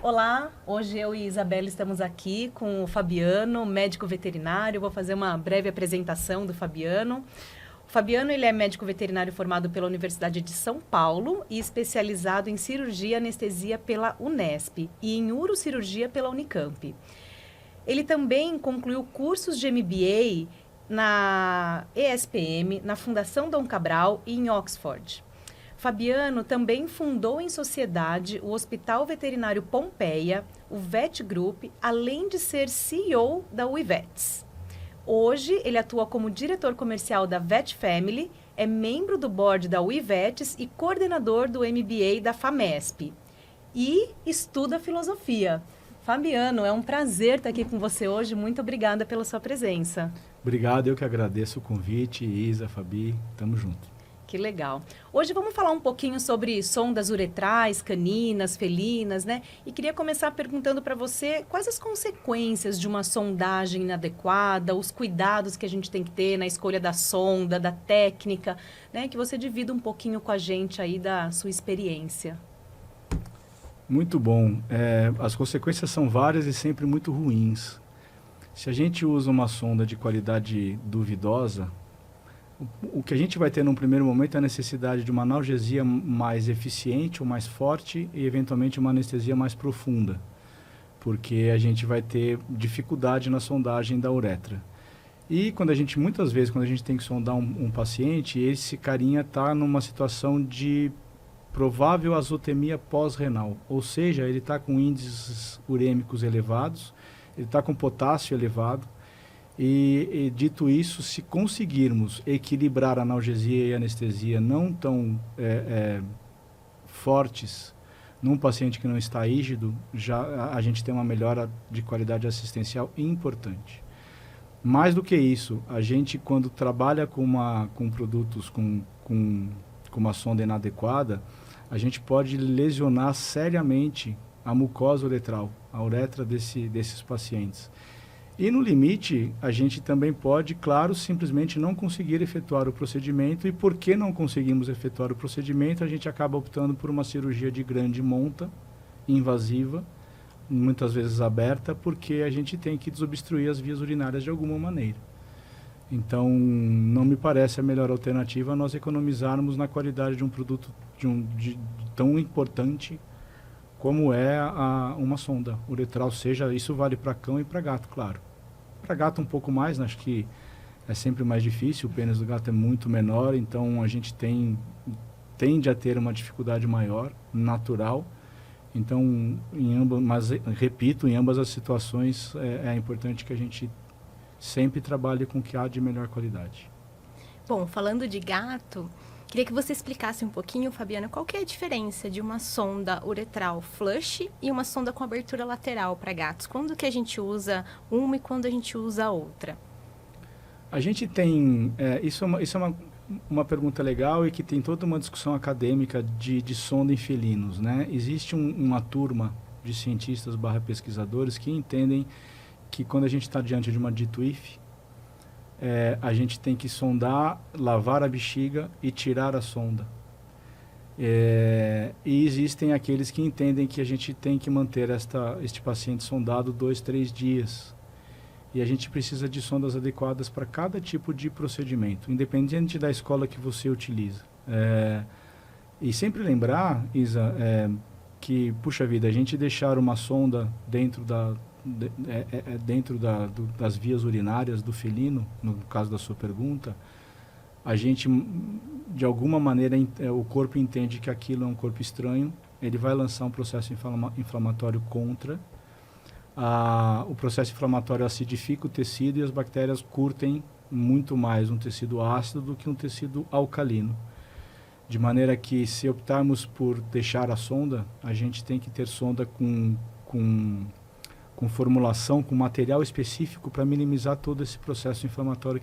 Olá, hoje eu e Isabela estamos aqui com o Fabiano, médico veterinário. Vou fazer uma breve apresentação do Fabiano. O Fabiano ele é médico veterinário formado pela Universidade de São Paulo e especializado em cirurgia e anestesia pela Unesp e em urocirurgia pela Unicamp. Ele também concluiu cursos de MBA na ESPM, na Fundação Dom Cabral e em Oxford. Fabiano também fundou em sociedade o Hospital Veterinário Pompeia, o Vet Group, além de ser CEO da Uivets. Hoje, ele atua como diretor comercial da Vet Family, é membro do board da Uivets e coordenador do MBA da FAMESP. E estuda filosofia. Fabiano, é um prazer estar aqui com você hoje. Muito obrigada pela sua presença. Obrigado, eu que agradeço o convite. Isa, Fabi, tamo junto. Que legal. Hoje vamos falar um pouquinho sobre sondas uretrais, caninas, felinas, né? E queria começar perguntando para você quais as consequências de uma sondagem inadequada, os cuidados que a gente tem que ter na escolha da sonda, da técnica, né? Que você divida um pouquinho com a gente aí da sua experiência. Muito bom. As consequências são várias e sempre muito ruins. Se a gente usa uma sonda de qualidade duvidosa, o que a gente vai ter num primeiro momento é a necessidade de uma analgesia mais eficiente ou mais forte e, eventualmente, uma anestesia mais profunda, porque a gente vai ter dificuldade na sondagem da uretra. E muitas vezes, quando a gente tem que sondar um paciente, esse carinha está numa situação de provável azotemia pós-renal, ou seja, ele está com índices urêmicos elevados, ele está com potássio elevado. E dito isso, se conseguirmos equilibrar a analgesia e a anestesia não tão fortes num paciente que não está rígido, já a gente tem uma melhora de qualidade assistencial importante. Mais do que isso, a gente quando trabalha com produtos com uma sonda inadequada, a gente pode lesionar seriamente a mucosa uretral, a uretra desses pacientes. E no limite, a gente também pode, claro, simplesmente não conseguir efetuar o procedimento. E porque não conseguimos efetuar o procedimento, a gente acaba optando por uma cirurgia de grande monta, invasiva, muitas vezes aberta, porque a gente tem que desobstruir as vias urinárias de alguma maneira. Então, não me parece a melhor alternativa nós economizarmos na qualidade de um produto tão importante como é uma sonda uretral, seja isso vale para cão e para gato, claro. Para gato um pouco mais, acho que é sempre mais difícil, o pênis do gato é muito menor, então a gente tende a ter uma dificuldade maior, natural. Então, mas repito, em ambas as situações é importante que a gente sempre trabalhe com o que há de melhor qualidade. Bom, falando de gato, queria que você explicasse um pouquinho, Fabiana, qual que é a diferença de uma sonda uretral flush e uma sonda com abertura lateral para gatos? Quando que a gente usa uma e quando a gente usa a outra? A gente tem... isso é uma pergunta legal e que tem toda uma discussão acadêmica de sonda em felinos, né? Existe uma turma de cientistas / pesquisadores que entendem que quando a gente está diante de uma DITWIF, a gente tem que sondar, lavar a bexiga e tirar a sonda. E existem aqueles que entendem que a gente tem que manter este paciente sondado 2, 3 dias. E a gente precisa de sondas adequadas para cada tipo de procedimento, independente da escola que você utiliza. E sempre lembrar, Isa, que, puxa vida, a gente deixar uma sonda dentro das vias urinárias do felino, no caso da sua pergunta, a gente, de alguma maneira, o corpo entende que aquilo é um corpo estranho, ele vai lançar um processo inflamatório contra, o processo inflamatório acidifica o tecido e as bactérias curtem muito mais um tecido ácido do que um tecido alcalino. De maneira que, se optarmos por deixar a sonda, a gente tem que ter sonda com formulação, com material específico para minimizar todo esse processo inflamatório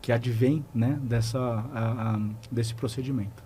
que advém, né, desse procedimento.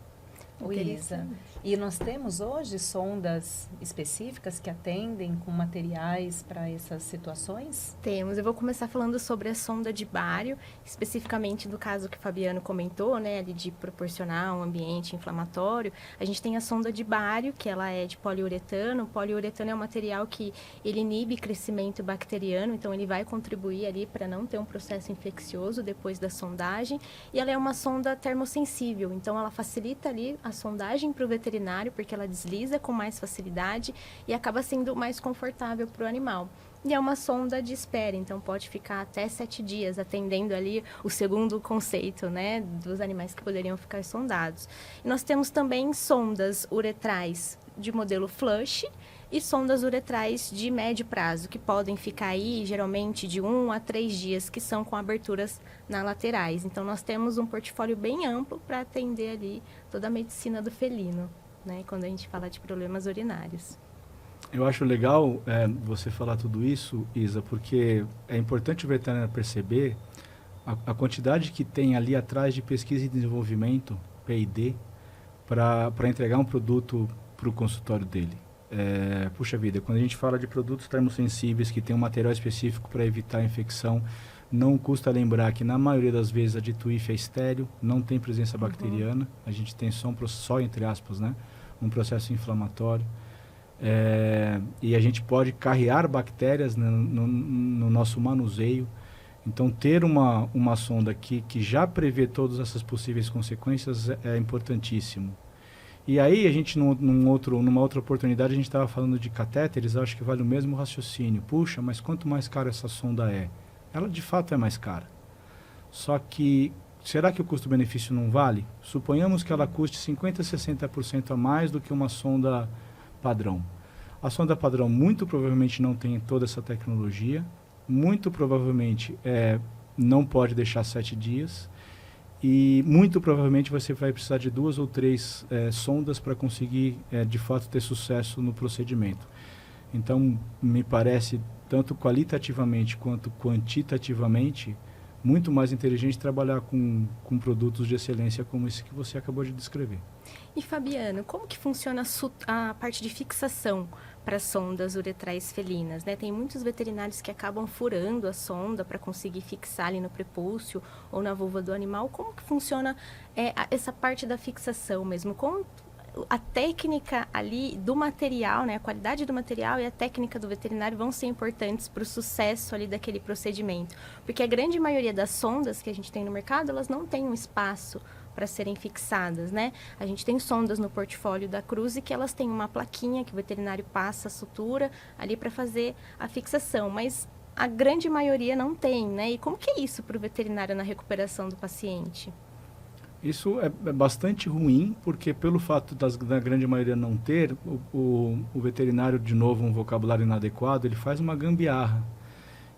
O Isa. E nós temos hoje sondas específicas que atendem com materiais para essas situações? Temos. Eu vou começar falando sobre a sonda de bário, especificamente do caso que o Fabiano comentou, né, ali de proporcionar um ambiente inflamatório. A gente tem a sonda de bário, que ela é de poliuretano. O poliuretano é um material que ele inibe crescimento bacteriano, então ele vai contribuir ali para não ter um processo infeccioso depois da sondagem. E ela é uma sonda termossensível, então ela facilita ali a sondagem para o veterinário, porque ela desliza com mais facilidade e acaba sendo mais confortável para o animal. E é uma sonda de espera, então pode ficar até 7 dias, atendendo ali o segundo conceito, né, dos animais que poderiam ficar sondados. E nós temos também sondas uretrais de modelo flush e sondas uretrais de médio prazo, que podem ficar aí geralmente de 1 a 3 dias, que são com aberturas nas laterais. Então nós temos um portfólio bem amplo para atender ali toda a medicina do felino, né, quando a gente fala de problemas urinários. Eu acho legal você falar tudo isso, Isa, porque é importante o veterinário perceber a quantidade que tem ali atrás de pesquisa e desenvolvimento, P&D, para entregar um produto para o consultório dele. Puxa vida, quando a gente fala de produtos termosensíveis que tem um material específico para evitar a infecção, não custa lembrar que na maioria das vezes a de TWIF é estéril, não tem presença bacteriana, a gente tem só entre aspas, né, um processo inflamatório. E a gente pode carrear bactérias no nosso manuseio. Então, ter uma sonda que já prevê todas essas possíveis consequências é importantíssimo. E aí, a gente, numa outra oportunidade, a gente estava falando de catéteres, acho que vale o mesmo raciocínio. Puxa, mas quanto mais cara essa sonda é? Ela, de fato, é mais cara. Só que, será que o custo-benefício não vale? Suponhamos que ela custe 50%, 60% a mais do que uma sonda padrão. A sonda padrão muito provavelmente não tem toda essa tecnologia, muito provavelmente não pode deixar 7 dias e muito provavelmente você vai precisar de 2 ou 3 sondas para conseguir de fato ter sucesso no procedimento. Então, me parece, tanto qualitativamente quanto quantitativamente, muito mais inteligente trabalhar com produtos de excelência como esse que você acabou de descrever. E Fabiano, como que funciona a parte de fixação para sondas uretrais felinas, né? Tem muitos veterinários que acabam furando a sonda para conseguir fixar ali no prepúcio ou na vulva do animal. Como que funciona essa parte da fixação mesmo? Como a técnica ali do material, né, a qualidade do material e a técnica do veterinário vão ser importantes para o sucesso ali daquele procedimento. Porque a grande maioria das sondas que a gente tem no mercado, elas não têm um espaço para serem fixadas, né? A gente tem sondas no portfólio da Cruze que elas têm uma plaquinha que o veterinário passa a sutura ali para fazer a fixação, mas a grande maioria não tem, né? E como que é isso para o veterinário na recuperação do paciente? Isso é bastante ruim, porque pelo fato da grande maioria não ter, o veterinário, de novo, um vocabulário inadequado, ele faz uma gambiarra.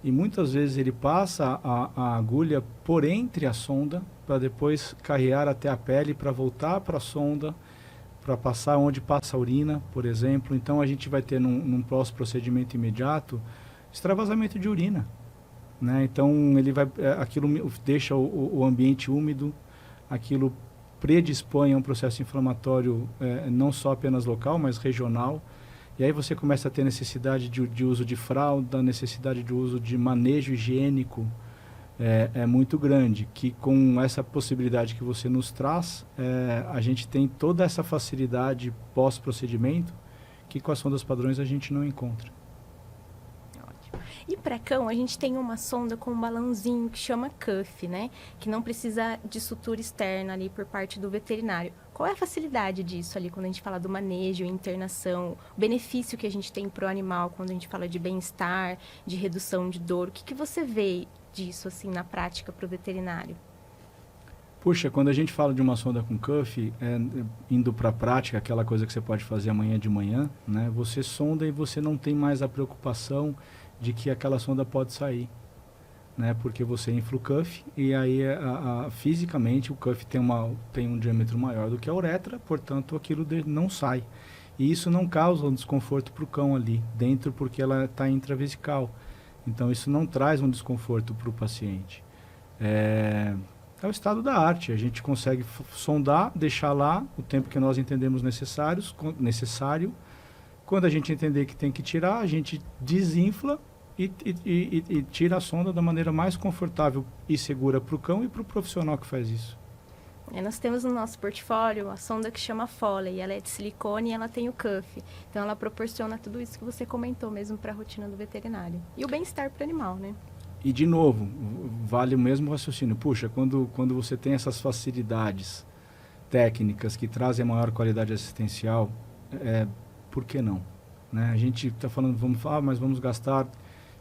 E muitas vezes ele passa a agulha por entre a sonda, para depois carrear até a pele, para voltar para a sonda, para passar onde passa a urina, por exemplo. Então a gente vai ter num pós-procedimento imediato, extravasamento de urina, né? Então aquilo deixa o ambiente úmido, aquilo predispõe a um processo inflamatório não só apenas local, mas regional. E aí você começa a ter necessidade de uso de fralda, necessidade de uso de manejo higiênico muito grande, que com essa possibilidade que você nos traz, a gente tem toda essa facilidade pós-procedimento que com as sondas padrões a gente não encontra. E para cão, a gente tem uma sonda com um balãozinho que chama Cuff, né? Que não precisa de sutura externa ali por parte do veterinário. Qual é a facilidade disso ali quando a gente fala do manejo, internação, o benefício que a gente tem para o animal quando a gente fala de bem-estar, de redução de dor? O que você vê disso assim na prática para o veterinário? Puxa, quando a gente fala de uma sonda com Cuff, indo para a prática, aquela coisa que você pode fazer amanhã de manhã, né? Você sonda e você não tem mais a preocupação de que aquela sonda pode sair, né? Porque você infla o cuff e aí fisicamente o cuff tem um diâmetro maior do que a uretra, portanto aquilo não sai. E isso não causa um desconforto para o cão ali dentro, porque ela está intravesical. Então isso não traz um desconforto para o paciente. é o estado da arte. A gente consegue sondar, deixar lá o tempo que nós entendemos necessário. Quando a gente entender que tem que tirar, a gente desinfla e tira a sonda da maneira mais confortável e segura para o cão e para o profissional que faz isso. Nós temos no nosso portfólio a sonda que chama Foley. Ela é de silicone e ela tem o cuff. Então, ela proporciona tudo isso que você comentou mesmo para a rotina do veterinário. E o bem-estar para o animal, né? E, de novo, vale o mesmo raciocínio. Puxa, quando você tem essas facilidades técnicas que trazem maior qualidade assistencial, por que não? Né? A gente está falando, mas vamos gastar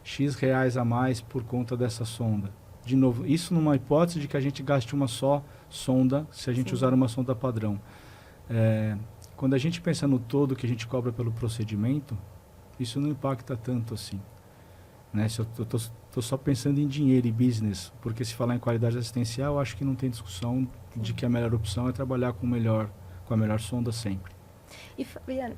X reais a mais por conta dessa sonda. De novo, isso numa hipótese de que a gente gaste uma só sonda, se a gente Sim. usar uma sonda padrão. Quando a gente pensa no todo que a gente cobra pelo procedimento, isso não impacta tanto assim. Né? Se eu estou só pensando em dinheiro e business, porque se falar em qualidade assistencial, eu acho que não tem discussão de que a melhor opção é trabalhar com a melhor sonda sempre. E, Fabiano,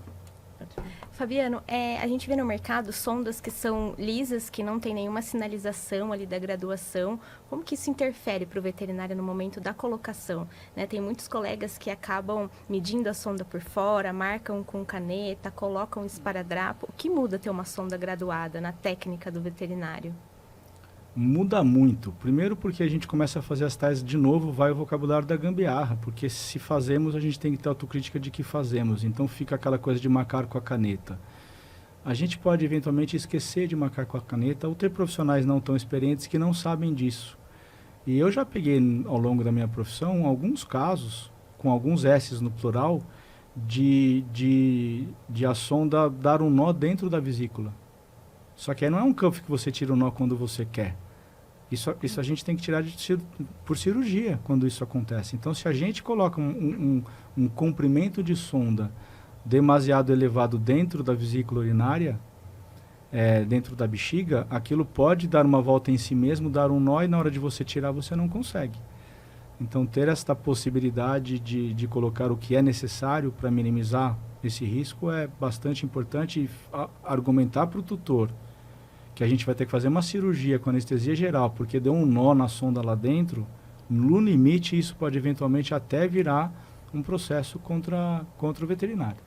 a gente vê no mercado sondas que são lisas, que não tem nenhuma sinalização ali da graduação. Como que isso interfere para o veterinário no momento da colocação? Né? Tem muitos colegas que acabam medindo a sonda por fora, marcam com caneta, colocam esparadrapo. O que muda ter uma sonda graduada na técnica do veterinário? Muda muito. Primeiro porque a gente começa a fazer as tais, de novo, vai o vocabulário da gambiarra, porque se fazemos, a gente tem que ter autocrítica de que fazemos. Então fica aquela coisa de marcar com a caneta. A gente pode eventualmente esquecer de marcar com a caneta ou ter profissionais não tão experientes que não sabem disso. E eu já peguei ao longo da minha profissão alguns casos, com alguns S's no plural, de a sonda dar um nó dentro da vesícula. Só que aí não é um cuff que você tira o nó quando você quer. Isso a gente tem que tirar por cirurgia quando isso acontece. Então, se a gente coloca um comprimento de sonda demasiado elevado dentro da vesícula urinária, dentro da bexiga, aquilo pode dar uma volta em si mesmo, dar um nó e na hora de você tirar você não consegue. Então, ter esta possibilidade de colocar o que é necessário para minimizar esse risco é bastante importante e argumentar para o tutor que a gente vai ter que fazer uma cirurgia com anestesia geral porque deu um nó na sonda lá dentro, no limite isso pode eventualmente até virar um processo contra o veterinário.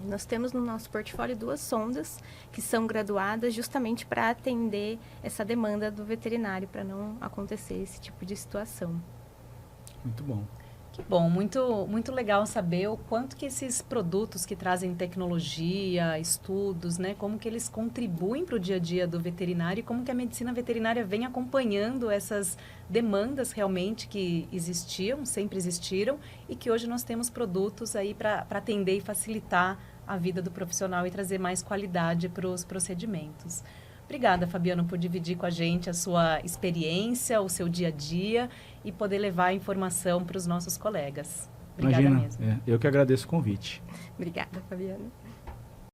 Nós temos no nosso portfólio 2 sondas que são graduadas justamente para atender essa demanda do veterinário, para não acontecer esse tipo de situação. Muito bom. Que bom, muito, muito legal saber o quanto que esses produtos que trazem tecnologia, estudos, né, como que eles contribuem para o dia a dia do veterinário e como que a medicina veterinária vem acompanhando essas demandas realmente que existiam, sempre existiram e que hoje nós temos produtos aí para atender e facilitar a vida do profissional e trazer mais qualidade para os procedimentos. Obrigada, Fabiano, por dividir com a gente a sua experiência, o seu dia a dia e poder levar a informação para os nossos colegas. Obrigada mesmo. Eu que agradeço o convite. Obrigada, Fabiano.